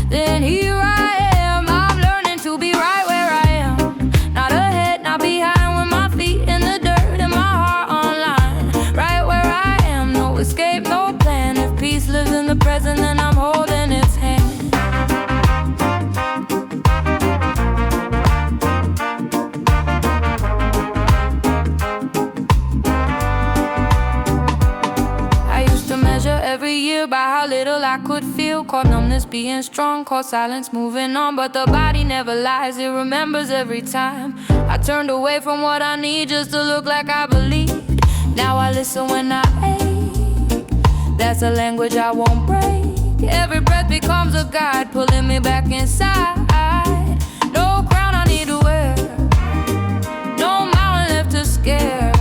then here I am. I'm learning to be right where I am, not ahead, not behind, with my feet in the dirt and my heart online. Right where I am, no escape, no plan. If peace lives in the present, then I'm holding its hand. Every year by how little I could feel, caught numbness being strong, caught silence moving on. But the body never lies, it remembers every time I turned away from what I need just to look like I believe. Now I listen when I ache, that's a language I won't break. Every breath becomes a guide, pulling me back inside. No crown I need to wear, no mountain left to scare.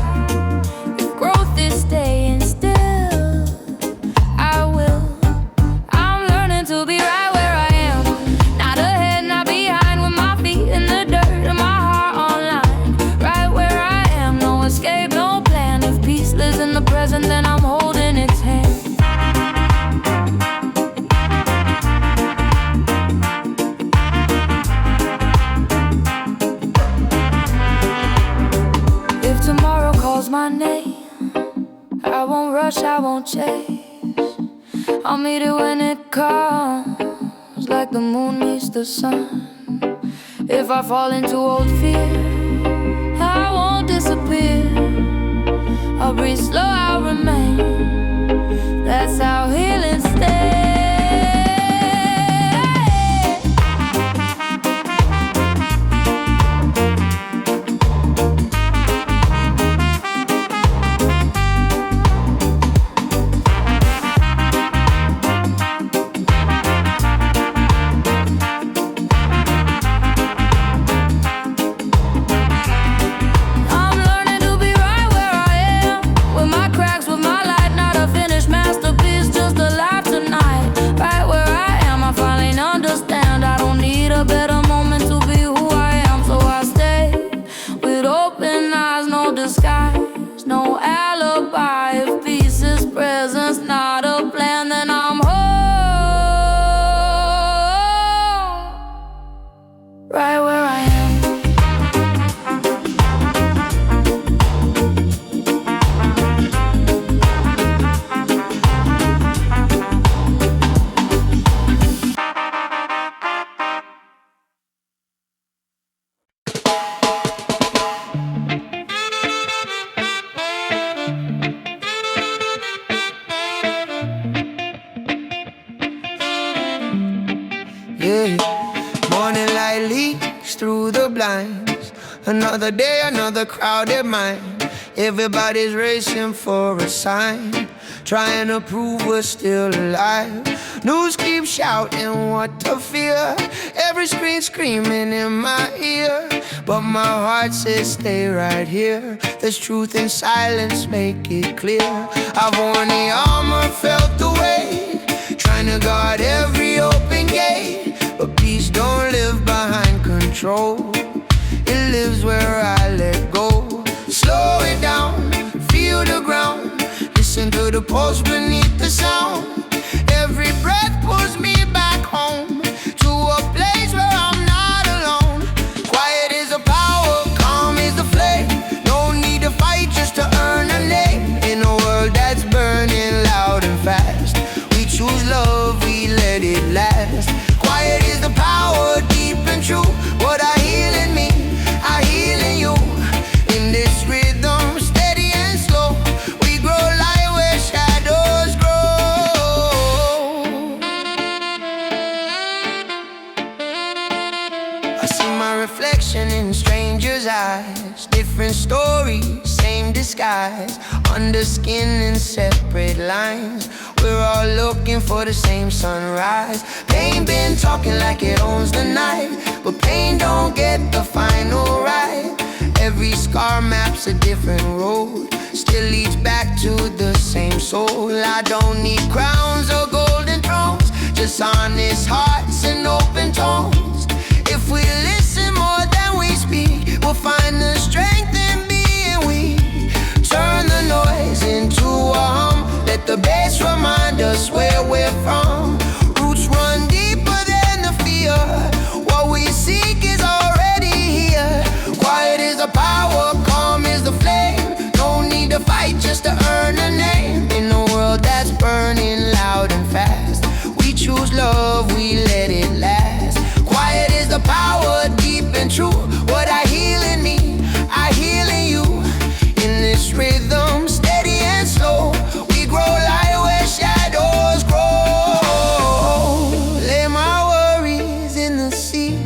If growth is staying still, I will. I'm learning to be right where I am, not ahead, not behind, with my feet in the dirt and my my name. I won't rush, I won't chase. I'll meet it when it comes, like the moon meets the sun. If I fall into old fear, I won't disappear. I'll breathe slow, I'll remain. That's how healing stays. Morning light leaks through the blinds. Another day, another crowded mind. Everybody's racing for a sign, trying to prove we're still alive. News keeps shouting what to fear. Every screen screaming in my ear, but my heart says stay right here. There's truth in silence, make it clear. I've worn the armor, felt the weight, trying to guard every open gate. But peace don't live behind control, it lives where I let go. Slow it down, feel the ground, listen to the pulse beneath the sound. Every breath pulls me back home, to a place where I'm not alone. Quiet is the power, calm is the flame. No need to fight just to earn a name. In a world that's burning loud and fast, we choose love, we let it last. Quiet is the power, deep and true. What I heal in me, I heal in you. In this rhythm, steady and slow, we grow light where shadows grow. I see my reflection in strangers' eyes. Different stories, same disguise. Under skin and separate lines, we're all looking for the same sunrise. Pain been talking like it owns the night, but pain don't get the final right. Every scar maps a different road, still leads back to the same soul. I don't need crowns or golden thrones, just honest hearts and open tones. If we listen more than we speak, we'll find the strength in being weak. Turn the noise into a hum, let the bass remind us where we're from. Roots run deeper than the fear, what we seek is already here. Quiet is the power, calm is the flame. No need to fight just to earn a name. In a world that's burning loud and fast, we choose love, we let it last. Quiet is the power, deep and true. What I heal in me, I heal in you. In this rhythm, steady and slow, we grow light where shadows grow. Lay my worries in the sea,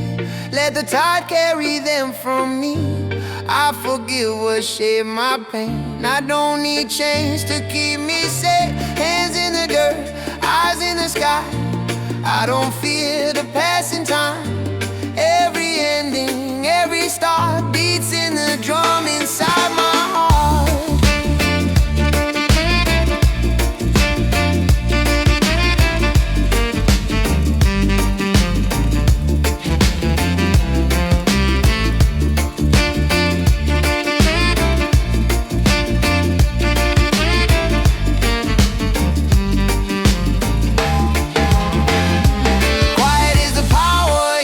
let the tide carry them from me. I forgive what shaped my pain, I don't need chains to keep me safe. Hands in the dirt, eyes in the sky, I don't fear the passing time. Every ending, every start beats in the drum inside my heart. Quiet is the power,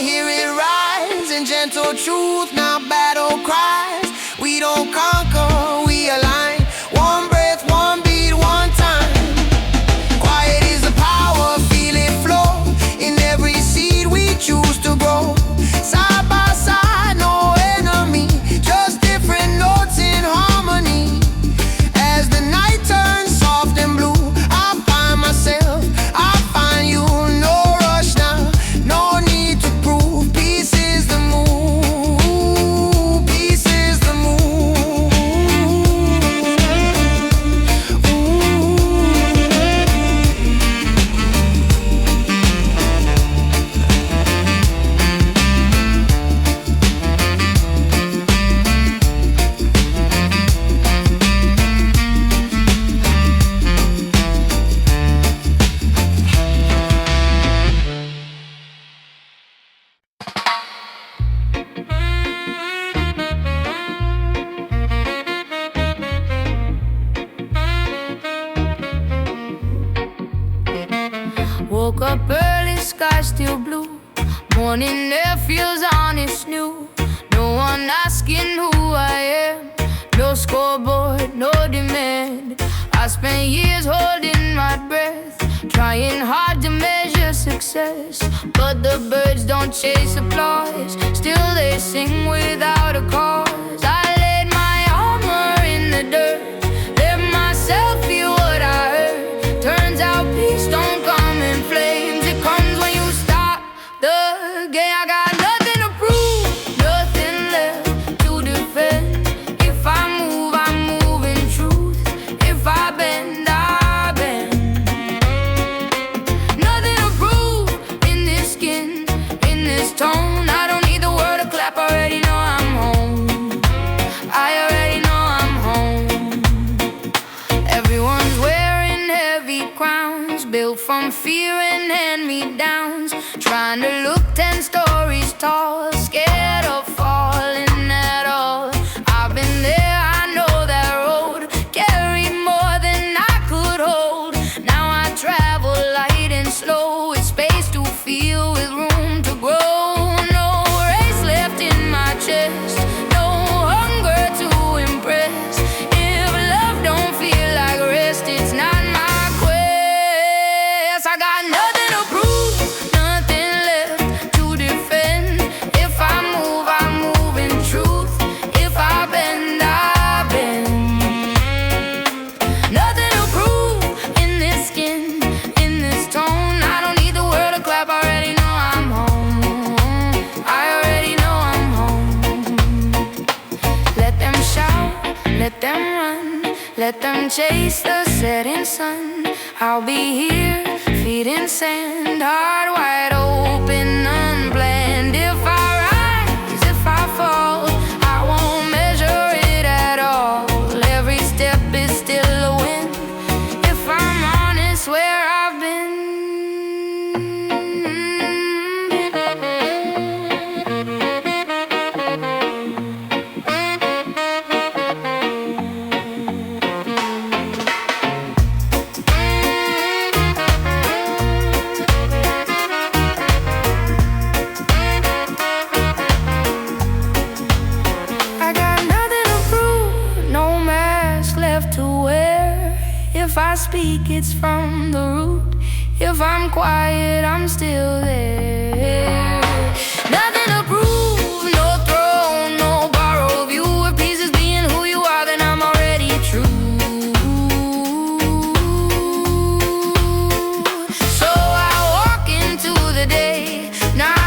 asking who I am. No scoreboard, no demand. I spent years holding my breath, trying hard to measure success. But the birds don't chase applause, still they sing without a cause. I laid my armor in the dirt, let myself feel what I heard. Turns out peace don't come in flames, it comes when you stop the game. I got nothing to prove, nothing left to defend. If I move in truth. If I bend, I bend. Nothing to prove in this skin, in this tone. I don't need the word to clap, I already know I'm home. I already know I'm home. Everyone's wearing heavy crowns, built from fear and hand-me-downs, trying to look 10 stories tall, scared of falling at all. I've been there, I know that road, carried more than I could hold. Now I travel light and slow, with space to feel, with room to grow. No race left in my chest, no hunger to impress. If love don't feel like rest, it's not my quest. I got nothing to prove, nothing left to defend. If I move in truth. If I bend, I bend. Nothing to prove in this skin, in this tone. I don't need the word to clap, I already know I'm home. I already know I'm home. Let them shout, let them run, let them chase the setting sun. I'll be here, feet in sand, heart wide open, unplanned. If I rise, if I fall, I won't measure it at all. Every step is still a win. If I'm honest, where I've been. I got nothing to prove, no mask left to wear. If I speak, it's from the root. If I'm quiet, I'm still there. Nothing to prove, no throne, no borrowed view. If peace is being who you are, then I'm already true. So I walk into the day, not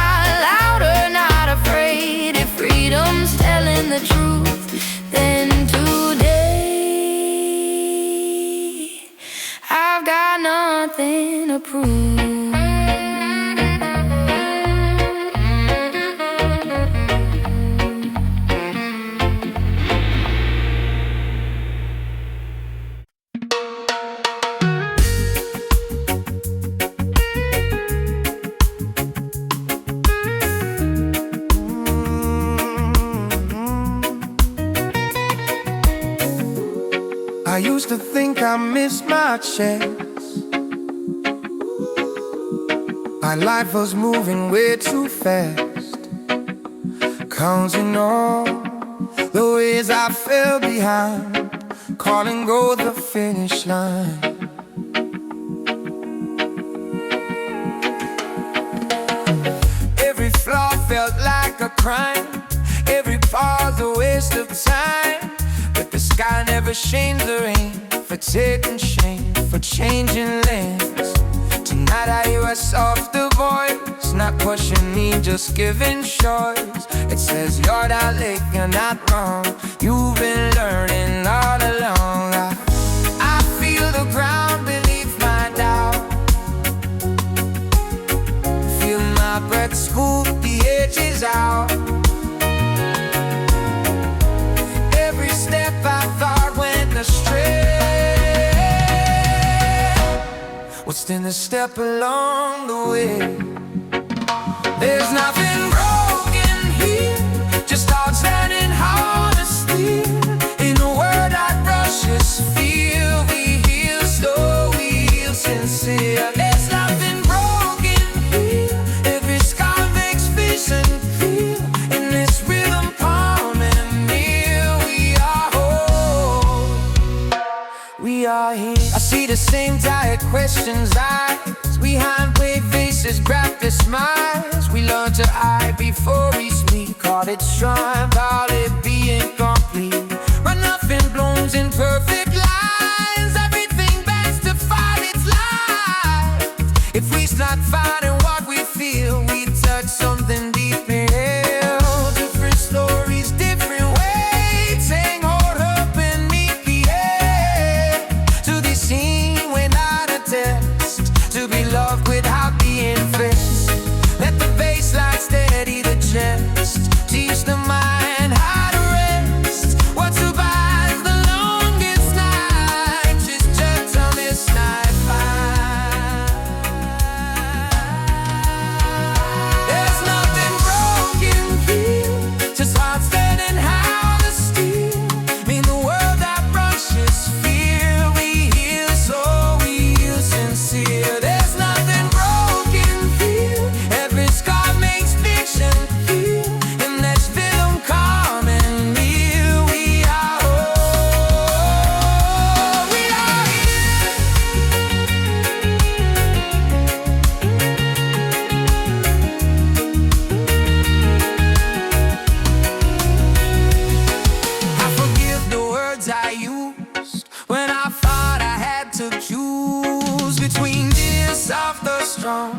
louder, not afraid. If freedom's telling the truth, then today I've got nothing to prove. I used to think I missed my chance. My life was moving way too fast, counting all the ways I fell behind, calling go the finish line. Every flaw felt like a crime, every pause a waste of time. But the sky never shames the rain for taking shame, for changing lanes. Tonight I hear a softer voice, not pushing me, just giving choice. It says you're not late, you're not wrong. You've been learning all along. I feel the ground beneath my doubt, feel my breath scoop the edges out. Every step I thought went astray was then a step along the way. There's nothing broken here, just hearts learning how to steer. In a world that rushes, feel we heal slow, we heal sincere. There's nothing broken here, every scar makes vision feel. In this rhythm poem emotions' eyes. We hide brave faces, practice smiles. We learn to eye before we speak. Call it strong, call it being complete. But nothing blooms in perfect lines. Everything bends to find its life. If we start finding what we feel, we touch something deep in hell. Different stories, different ways. Hang hold up and meet the end. To this scene, we're not a test. To be loved without being fixed. Let the bassline steady the chest. Teach the mind how to rest. What survives the longest night? Just on this night fight. There's nothing broken here. Just hearts standing how to steal. Mean the world that brushes fear. We heal so we heal sincere. There's nothing broken here. Every scar makes fiction feel. And let's feel them calm and real. We are whole. We are here. I forgive the words I used when I thought I had to choose between dear, soft or strong.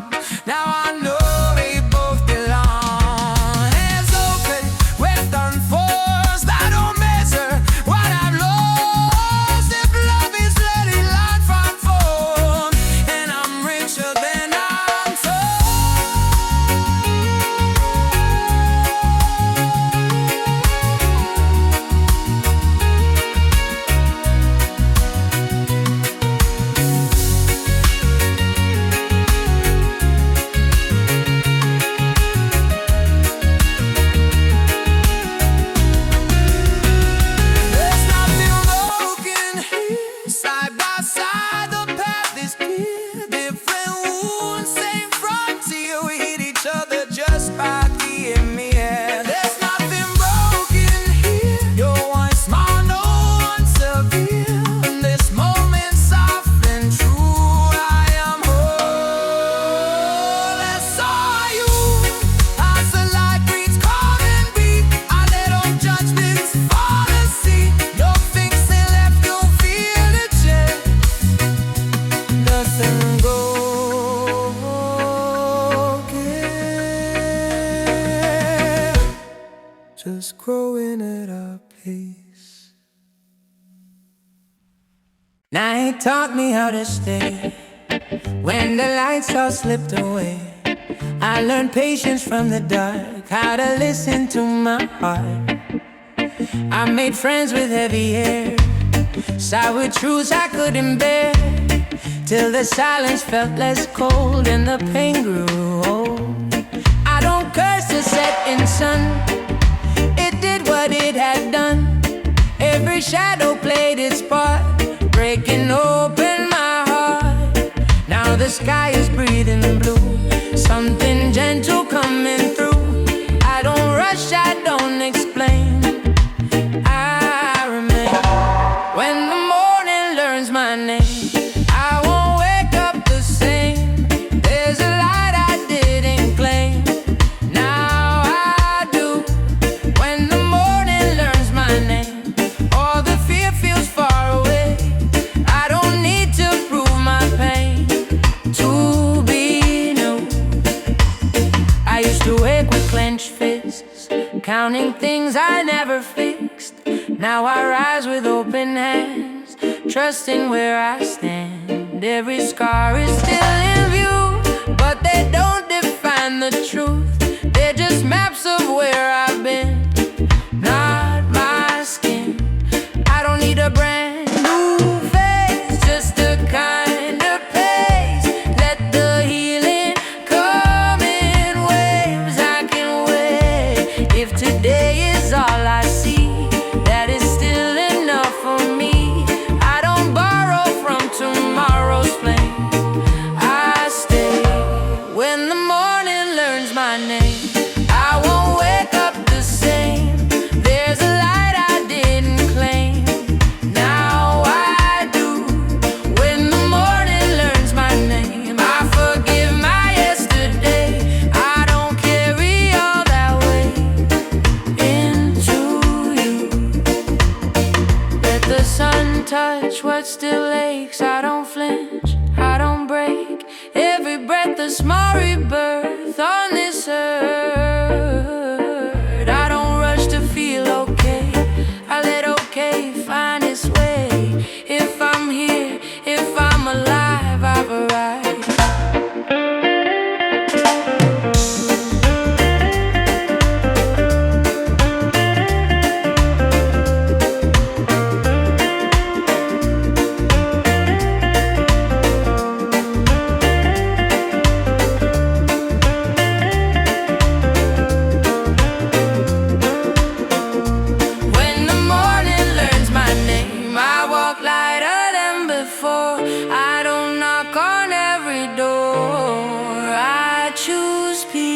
Now I know they both belong. Hands open, we're done forced. I don't measure what I've lost. If love is ready, life unfold. And I'm richer than I'm There's nothing broken here. Side by side, the path is clear. Different wounds, same frontier. We hit each other just by being me. Yeah. There's nothing broken here. You're one small, no one severe. In this moment, soft and true, I am whole. That's all you. As the light breathes calm and beat, I let all judgments fall and see. No fixing left, you'll feel the change. Nothing broken, just growing at a pace. Night taught me how to stay when the lights all slipped away. I learned patience from the dark, how to listen to my heart. I made friends with heavy air, sour truths I couldn't bear, till the silence felt less cold and the pain grew old. I don't curse the setting sun, it did what it had done. Every shadow played its part, breaking open my heart. Now the sky is breathing blue, something gentle coming through. I don't rush, I don't explain, I remain. When the morning learns my name, I won't wake up the same. There's a light I didn't claim, now I do. When the morning learns my name, all the fear feels far away. I don't need to prove my pain to be new. I used to wake with clenched fists, counting things I never fixed. Now I rise with open hands, trusting where I stand. Every scar is still in view, but they don't define the truth. They're just maps of where I've been, not my skin. I don't need a brand new face, just a kind of pace. Let the healing come in waves I can wait. If today is all I see, that is still enough for me. I don't borrow from tomorrow's flame, I stay. When the morning learns my name, I won't wake up the same. heart still aches. I don't flinch, I don't break. Every breath a small rebirth on this earth. I don't rush to feel okay, I let okay find its way. If I'm here, if I'm alive, I've arrived. I don't knock on every door, I choose peace.